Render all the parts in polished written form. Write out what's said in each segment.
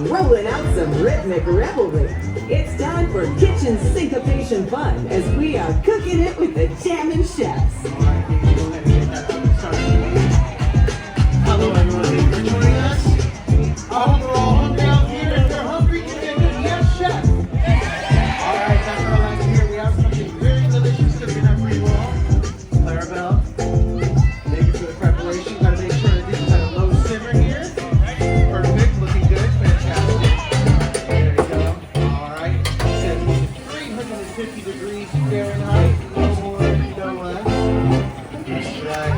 rolling out some rhythmic revelry. It's time for kitchen sync-opation fun as we are cooking it with the Jammin Chefs. Hello everyone, thank you for joining us. I hope we're all hungry out here. If you're hungry, you can get yes, chef. Alright, that's what I like to hear. We have something very delicious cooking up for you all. Clarabelle, thank you for the preparation. Gotta make sure that this is at a low simmer here. Perfect, looking good, fantastic. There you go. Alright, set to 350 degrees Fahrenheit. No more, no less. That's right.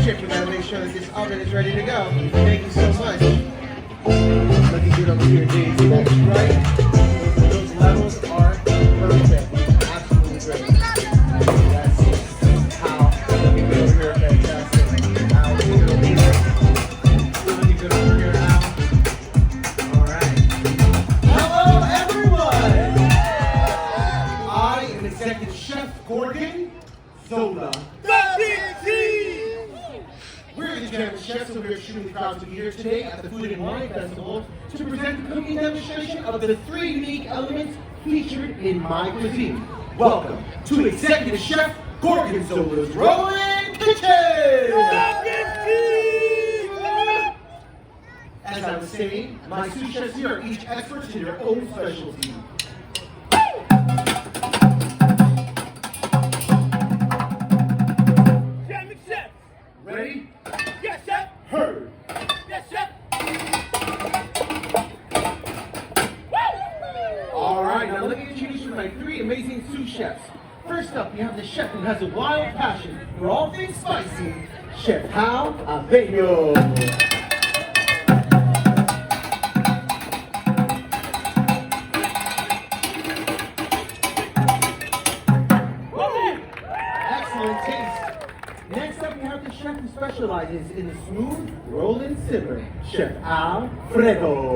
Chip, we gotta make sure that this oven is ready to go. Thank you so much. Looking good over here, Daisy. That's right. Those levels are perfect. Absolutely great. That's it. How? Looking good over here. Fantastic. How? Looking good over here. Looking good over here. How? All right. Hello, everyone. I am Executive Chef Gorgon Zola. We're the Jammin Chefs, and we're extremely proud to be here today at the Food and Wine Festival to present the cooking demonstration of the 3 unique elements featured in my cuisine. Welcome to Executive Chef Gorgon Zola's Rolling Kitchen! As I was saying, my sous chefs here are each experts in their own specialty. Jammin Chefs! Ready? Yes, chef! Heard! Yes, chef! Alright, now let me introduce you to my 3 amazing sous chefs. First up, we have the chef who has a wild passion for all things spicy, Chef Jalapeno. Excellent taste. Next up, we have the chef who specializes in the smooth roll and simmer, Chef Alfredo.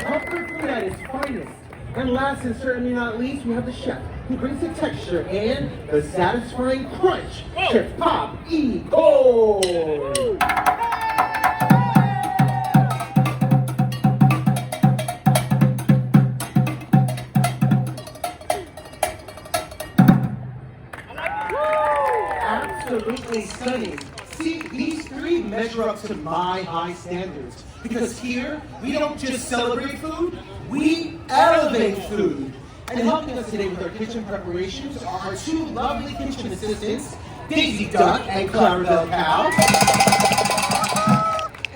Comfort food at its finest. And last and certainly not least, we have the chef who brings the texture and the satisfying crunch, Chef Pop E. Cole. Absolutely stunning. See, these 3 measure up to my high standards. Because here, we don't just celebrate food, we elevate food. And helping us today with our kitchen preparations are our 2 lovely kitchen assistants, Daisy Duck and Clarabelle Cow.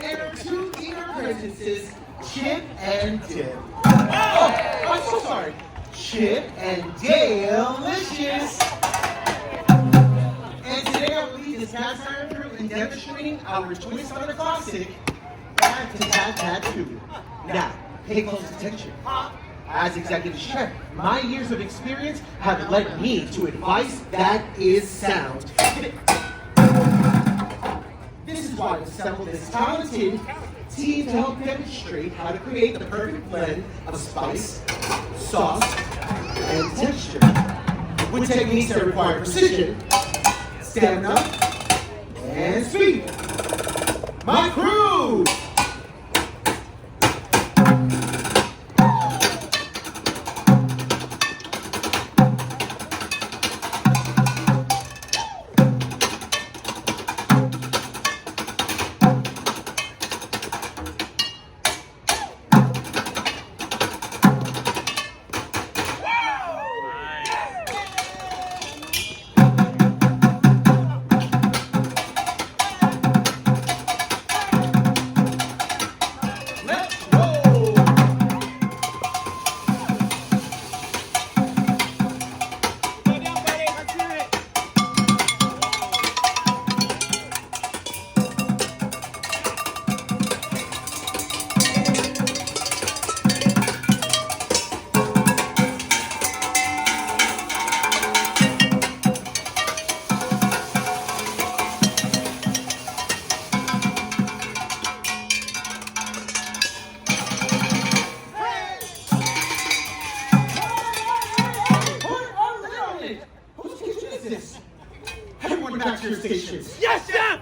And our 2 eager apprentices, Chip and Dip. Oh, I'm so sorry. Chip and Dale-licious. And today I will lead this cast iron through in demonstrating our twist on a classic, Rat-tat-tat-tat-too. Now, pay close attention. As executive chef, my years of experience have led me to advice that is sound. This is why I've assembled this talented team to help demonstrate how to create the perfect blend of spice, sauce, and texture. With techniques that require precision, stamina, and speed. My crew! back to your stations. Yes, chef!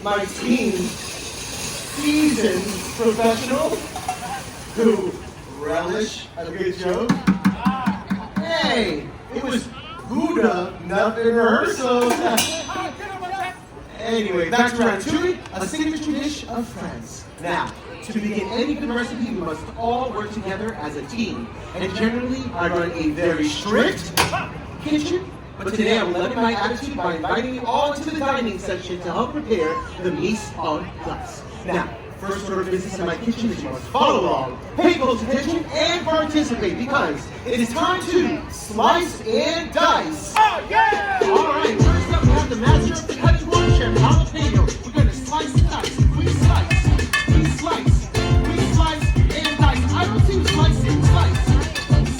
My team, seasoned professionals who relish a good joke. Hey, it was Buddha, nothing rehearsal. Anyway, back to ratatouille, a signature dish of France. Now, to begin any good recipe, we must all work together as a team. And generally, I run a very strict kitchen, but today I will limit my attitude by inviting you all into the dining section to help prepare the mise en place. Now, first order of business in my kitchen is you must follow along, pay close attention, and participate because it is time to slice and dice. Oh, yeah! All right, first up we have the master of the cutting board, Chef Jalapeno. We're going to slice and dice. We slice, we slice, we slice and dice. I don't see slicing, slice,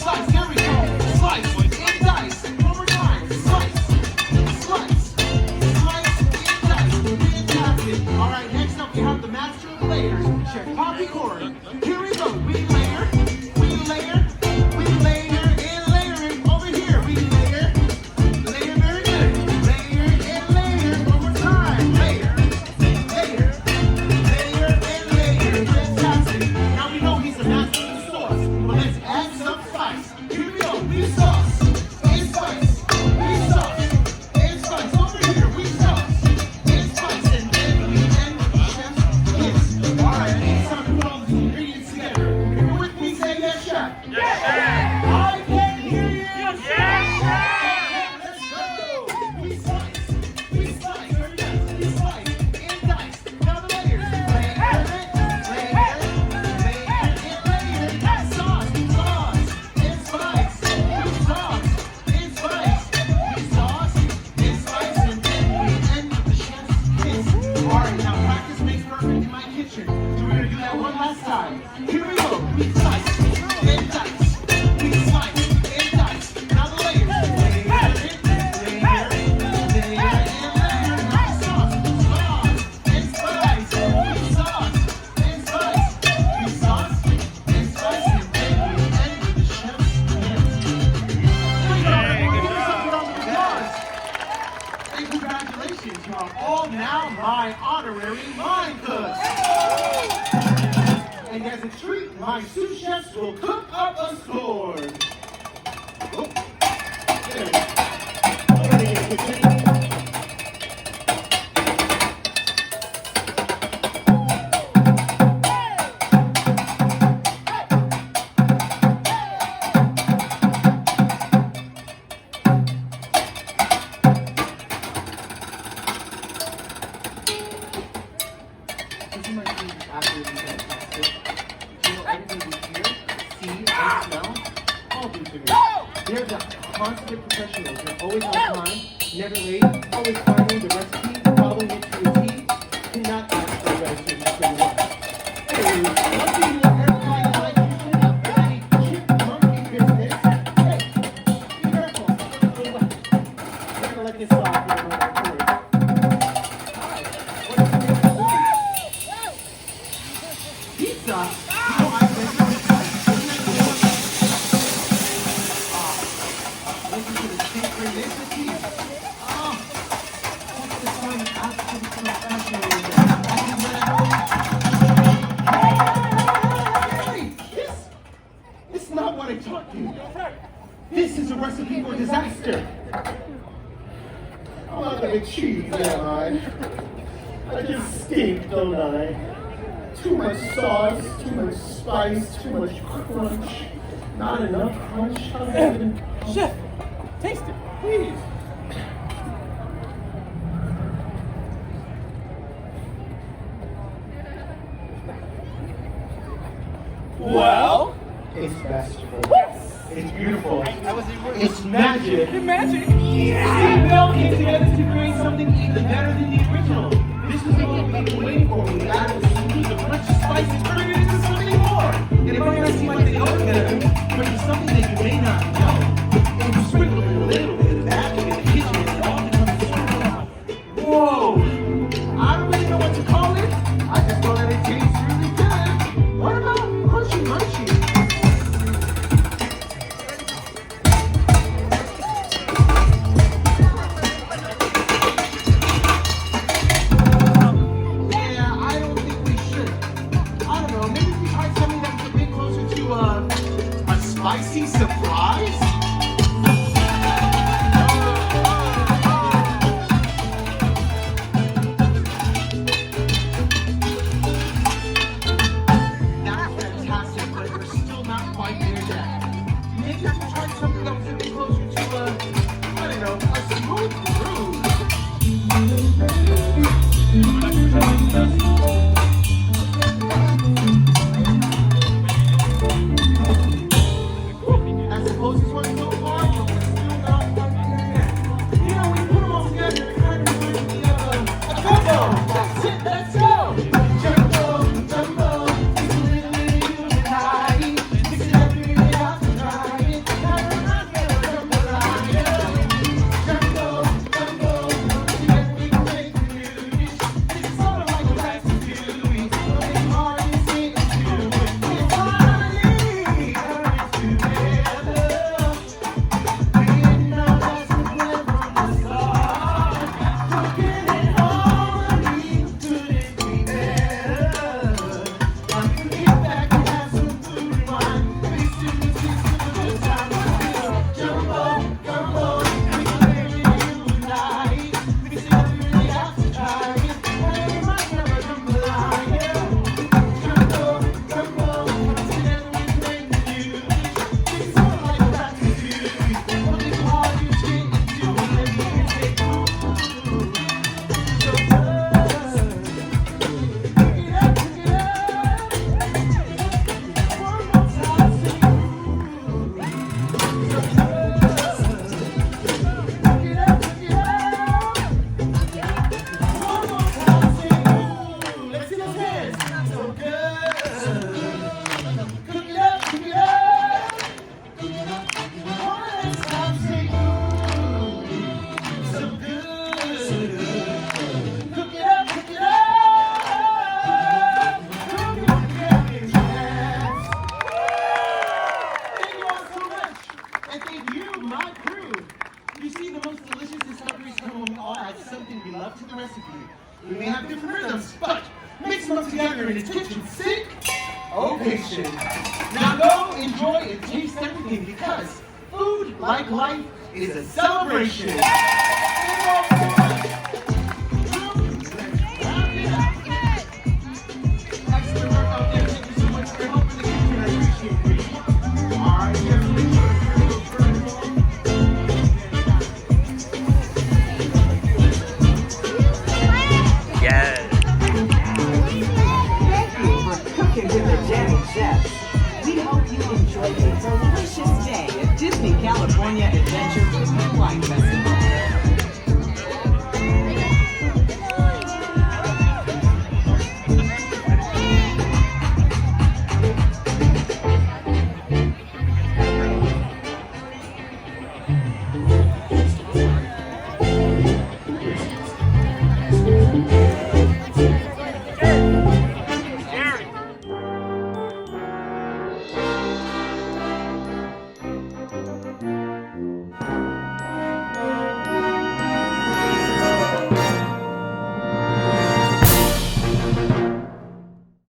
slice. There we go. Slice and dice. One more time. Slice, slice, slice and dice. Fantastic. All right, next up we have the master of layers, Chef Popcorn. Here we go. We layer, we layer, we layer and layering. Over here, we layer, layer very good. Layer and layer. One more time. Layer, layer, layer and layer. Fantastic. Now we know he's a master of the sauce, but let's add some spice. Here we go. We sauce and spice. We sauce and spice. Over here, we sauce and spice. And then we end with the chef's kiss. All right, it's time to put all these ingredients together. If you're with me, say yes, chef. Yes, I can hear you. Yes, Let's go. We slice, we slice, we slice and dice. Now the layers. Layer, layer, layer, and layer. Sauce, sauce, and spice. We sauce and spice. We sauce and spice, and then we end with the chef's kiss. All right, now practice makes perfect in my kitchen. So we're gonna do that one last time. Here we go. We slice and dice. We slice and dice. Now the layers. Layer, layer, layer, and layer. Now sauce, sauce, and spice. We sauce and spice. We sauce and spice, and then we end with the chef's kiss. There you go, everyone. Give yourself a round of applause. And congratulations, you are all now my honorary line cooks. And as a treat, my sous chefs will cook up a score. Oh, there. Over in the kitchen. This is my food absolutely fantastic. You know, everything we hear, see, and smell, all due to me. They're the consummate professionals. They're always on time, never late, always following the recipe, following it to a T. Cannot ask for a better service for your work. Anyway, one thing you want everybody to like is any chipmunk in business. Hey, be careful. We're gonna let this slide for the moment. Hi, what is your name? Pizza? You know, I went to listen to the synchronicity. Oh, what's the sign of absolute professionalism? Hey, this is not what I taught you. This is a recipe for disaster. I'm not gonna cheese, am I? I just stink, don't I? Too much sauce, too much spice, too much crunch. Not enough crunch. Chef, taste it. Please. Well? It's masterful. It's beautiful. It's magic. Magic. See, we all came together to create something even better than the original. This is what we've been waiting for. We added the sweet, the rich spices, turning it into something more. And it might not seem like they go together, but it's something that you may not know. And you sprinkle a little bit of magic in the kitchen, and it all becomes super. Whoa! I don't really know what to call it. I just know that it tastes really good. What about crunchy munchy? up to the recipe. We may have different rhythms, but mix them up together in a kitchen sync-opation. Now go enjoy and taste everything because food, like life, is a celebration. Excellent work out there. Thank you so much for helping the kitchen. I appreciate it. All right, you have to make sure it's a little vertical. Cooking with the Jammin Chefs. We hope you enjoyed a delicious day at Disney California Adventure Rhythmic Wine Festival.